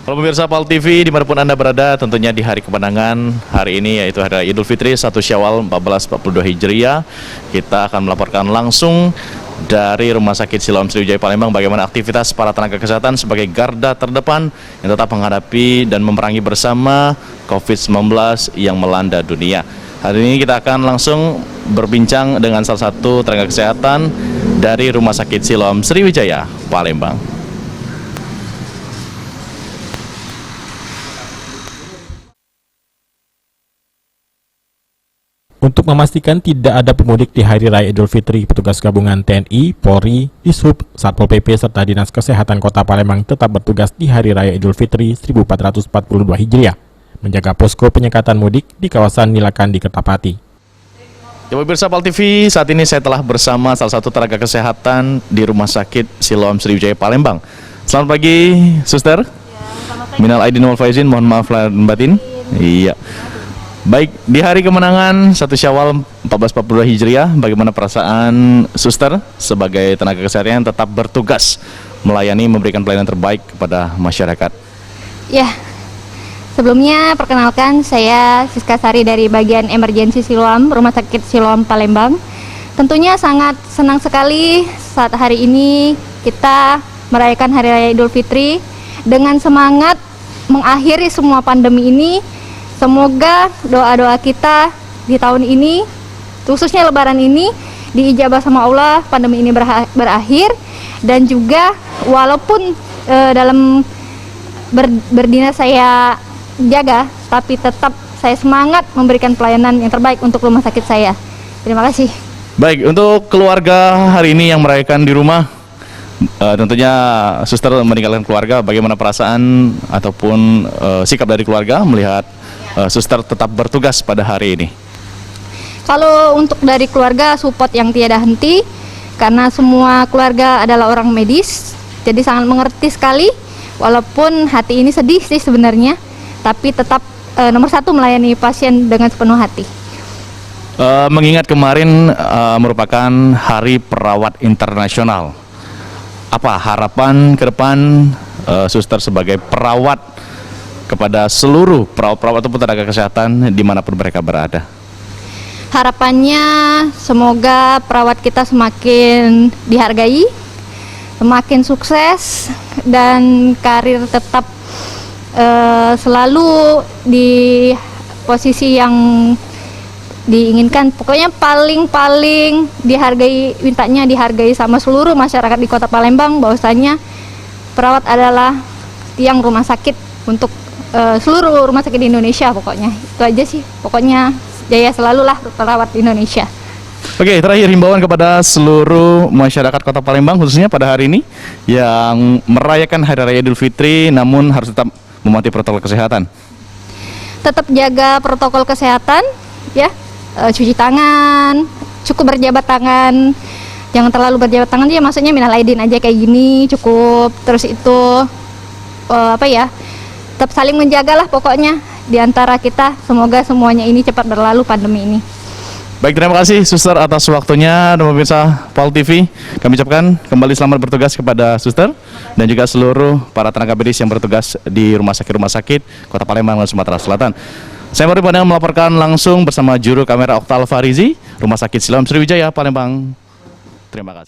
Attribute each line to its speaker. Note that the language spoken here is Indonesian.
Speaker 1: Halo pemirsa PAL TV dimanapun Anda berada, tentunya di hari kemenangan hari ini yaitu hari Idul Fitri 1 Syawal 1442 Hijriah, kita akan melaporkan langsung dari Rumah Sakit Siloam Sriwijaya Palembang bagaimana aktivitas para tenaga kesehatan sebagai garda terdepan yang tetap menghadapi dan memerangi bersama COVID-19 yang melanda dunia. Hari ini kita akan langsung berbincang dengan salah satu tenaga kesehatan dari Rumah Sakit Siloam Sriwijaya Palembang.
Speaker 2: Untuk memastikan tidak ada pemudik di Hari Raya Idul Fitri, petugas gabungan TNI, Polri, Dishub, Satpol PP, serta Dinas Kesehatan Kota Palembang tetap bertugas di Hari Raya Idul Fitri 1442 Hijriah, menjaga posko penyekatan mudik di kawasan Nilakan di Kertapati.
Speaker 1: Ya pemirsa PAL TV, saat ini saya telah bersama salah satu tenaga kesehatan di Rumah Sakit Siloam Sriwijaya Palembang. Selamat pagi, Suster. Minal aidin wal faizin, mohon maaf lahir dan batin. Iya. Baik, di hari kemenangan 1 Syawal 1442 Hijriah, bagaimana perasaan Suster sebagai tenaga kesehatan yang tetap bertugas melayani, memberikan pelayanan terbaik kepada masyarakat?
Speaker 3: Ya, sebelumnya perkenalkan saya Siska Sari dari bagian emergensi Siloam, Rumah Sakit Siloam Palembang. Tentunya sangat senang sekali saat hari ini kita merayakan Hari Raya Idul Fitri dengan semangat mengakhiri semua pandemi ini. Semoga doa-doa kita di tahun ini, khususnya Lebaran ini, diijabah sama Allah, pandemi ini berakhir, dan juga walaupun dalam berdinas saya jaga, tapi tetap saya semangat memberikan pelayanan yang terbaik untuk rumah sakit saya. Terima kasih.
Speaker 1: Baik, untuk keluarga hari ini yang merayakan di rumah, tentunya Suster meninggalkan keluarga, bagaimana perasaan ataupun sikap dari keluarga melihat Suster tetap bertugas pada hari ini?
Speaker 3: Kalau untuk dari keluarga, support yang tiada henti, karena semua keluarga adalah orang medis, jadi sangat mengerti sekali, walaupun hati ini sedih sih sebenarnya, tapi tetap nomor satu melayani pasien dengan sepenuh hati.
Speaker 1: Mengingat kemarin merupakan Hari Perawat Internasional, apa harapan ke depan Suster sebagai perawat kepada seluruh perawat-perawat ataupun tenaga kesehatan dimanapun mereka berada?
Speaker 3: Harapannya semoga perawat kita semakin dihargai, semakin sukses, dan karir tetap selalu di posisi yang diinginkan. Pokoknya paling dihargai, mintanya dihargai sama seluruh masyarakat di Kota Palembang, bahwasanya perawat adalah tiang rumah sakit untuk seluruh rumah sakit di Indonesia. Pokoknya itu aja sih, pokoknya jaya selalulah perawat di Indonesia.
Speaker 1: Oke, terakhir himbauan kepada seluruh masyarakat Kota Palembang khususnya pada hari ini yang merayakan Hari Raya Idul Fitri namun harus tetap mematuhi protokol kesehatan.
Speaker 3: Tetap jaga protokol kesehatan ya, cuci tangan, cukup berjabat tangan, jangan terlalu berjabat tangan ya, maksudnya minal aidin aja kayak gini cukup. Terus itu tetap saling menjagalah pokoknya di antara kita. Semoga semuanya ini cepat berlalu pandemi ini.
Speaker 1: Baik, terima kasih Suster atas waktunya. Dan pemirsa PAL TV, kami ucapkan kembali selamat bertugas kepada Suster dan juga seluruh para tenaga medis yang bertugas di rumah sakit Kota Palembang dan Sumatera Selatan. Saya Mari Pandang melaporkan langsung bersama juru kamera Oktal Farizi, Rumah Sakit Siloam Sriwijaya Palembang. Terima kasih.